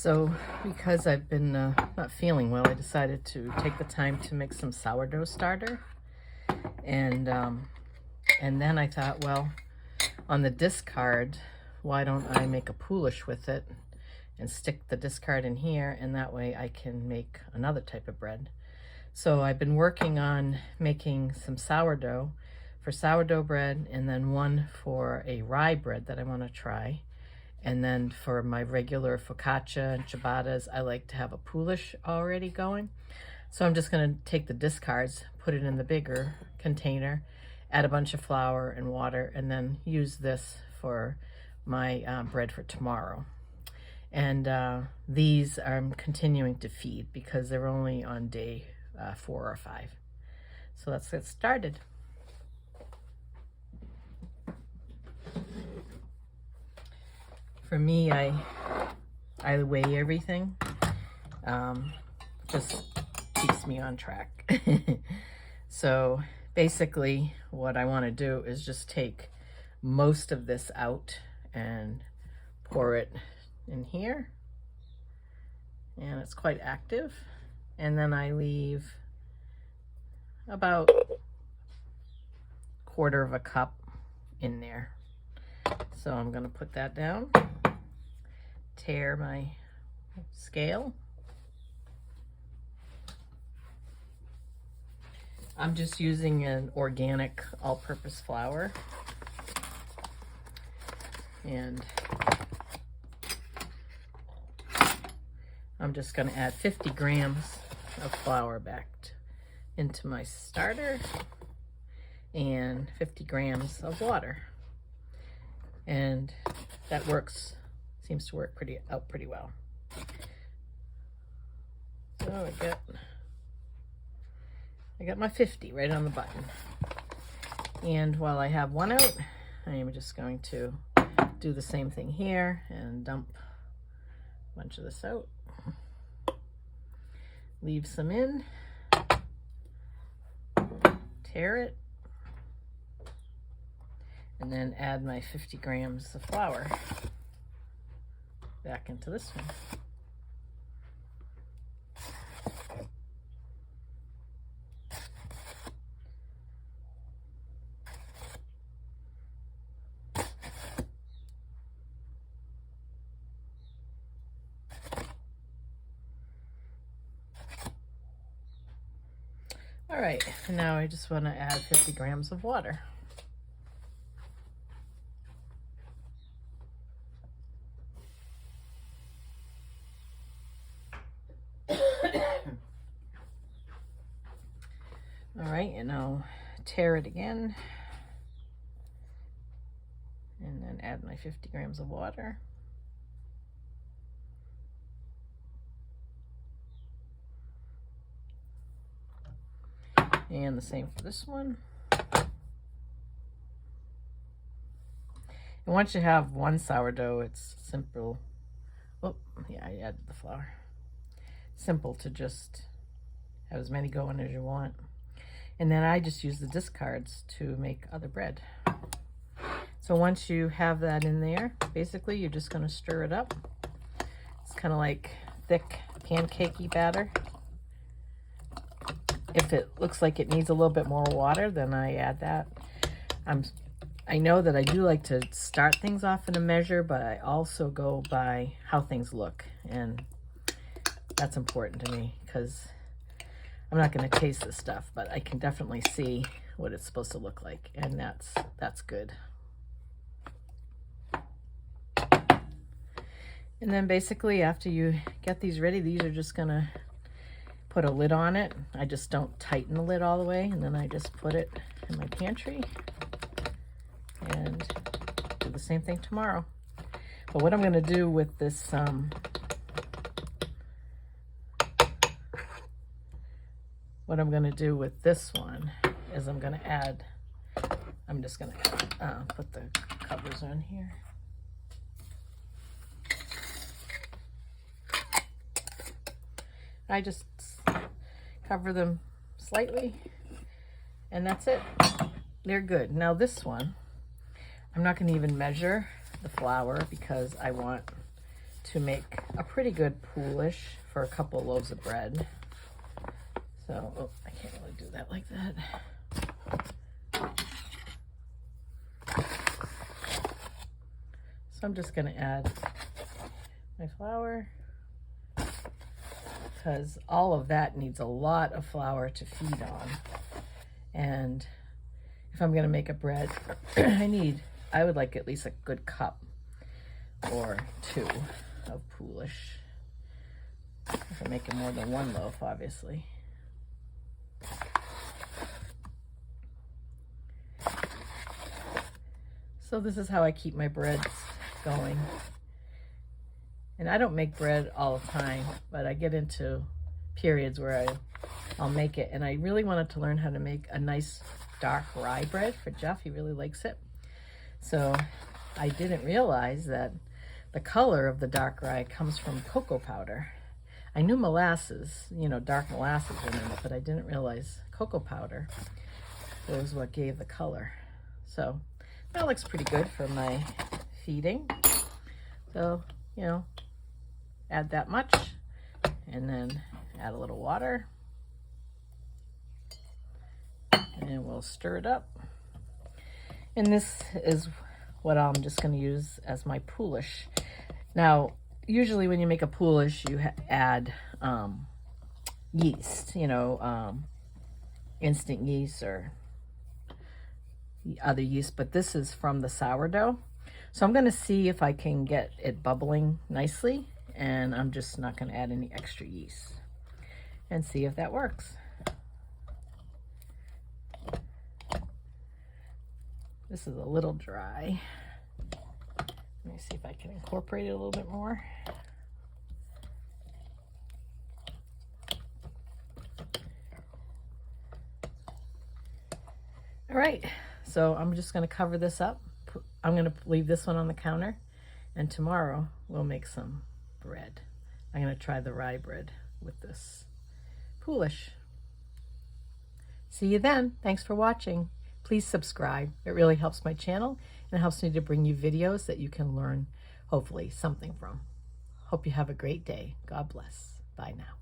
So because I've been not feeling well, I decided to take the time to make some sourdough starter. And then I thought, well, on the discard, why don't I make a Poolish with it and stick the discard in here, and that way I can make another type of bread. So I've been working on making some sourdough for sourdough bread, and then one for a rye bread that I want to try. And then for my regular focaccia and ciabattas, I like to have a Poolish already going. So I'm just going to take the discards, put it in the bigger container, add a bunch of flour and water, and then use this for my bread for tomorrow. And these I'm continuing to feed because they're only on day 4 or 5. So let's get started. For me, I weigh everything. Just keeps me on track. So basically what I want to do is just take most of this out and pour it in here. And it's quite active. And then I leave about 1/4 cup in there. So I'm going to put that down, tear my scale. I'm just using an organic all-purpose flour. And I'm just going to add 50 grams of flour back into my starter and 50 grams of water. And that seems to work pretty well. So I got my 50 right on the button. And while I have one out, I am just going to do the same thing here and dump a bunch of this out. Leave some in, tear it, and then add my 50 grams of flour back into this one. All right, and now I just want to add 50 grams of water. All right, and I'll tear it again and then add my 50 grams of water. And the same for this one. And once you have one sourdough, it's simple. Oh, yeah, I added the flour. Simple to just have as many going as you want. And then I just use the discards to make other bread. So once you have that in there, basically you're just going to stir it up. It's kind of like thick pancakey batter. If it looks like it needs a little bit more water, then I add that. I know that I do like to start things off in a measure, but I also go by how things look. And that's important to me because I'm not going to taste this stuff, but I can definitely see what it's supposed to look like, and that's good. And then basically after you get these ready, these are just going to put a lid on it. I just don't tighten the lid all the way, and then I just put it in my pantry and do the same thing tomorrow. But what I'm going to do with this one is I'm just going to put the covers on here. I just cover them slightly, and that's it. They're good. Now this one, I'm not going to even measure the flour because I want to make a pretty good Poolish for a couple loaves of bread. So, oh, I can't really do that like that. So I'm just going to add my flour, because all of that needs a lot of flour to feed on. And if I'm going to make a bread, I would like at least a good cup or 2 of Poolish. If I'm making more than 1 loaf, obviously. So this is how I keep my breads going. And I don't make bread all the time, but I get into periods where I'll make it. And I really wanted to learn how to make a nice dark rye bread for Jeff. He really likes it. So I didn't realize that the color of the dark rye comes from cocoa powder. I knew molasses, you know, dark molasses went in it, but I didn't realize cocoa powder was what gave the color. So that looks pretty good for my feeding. So, you know, add that much and then add a little water. And we'll stir it up. And this is what I'm just going to use as my Poolish. Now, usually when you make a Poolish, you add yeast, you know, instant yeast or other yeast, but this is from the sourdough. So I'm going to see if I can get it bubbling nicely, and I'm just not going to add any extra yeast, and see if that works. This is a little dry. Let me see if I can incorporate it a little bit more. All right, so I'm just going to cover this up. I'm going to leave this one on the counter, and tomorrow we'll make some bread. I'm going to try the rye bread with this Poolish. See you then. Thanks for watching. Please subscribe. It really helps my channel and it helps me to bring you videos that you can learn, hopefully, something from. Hope you have a great day. God bless. Bye now.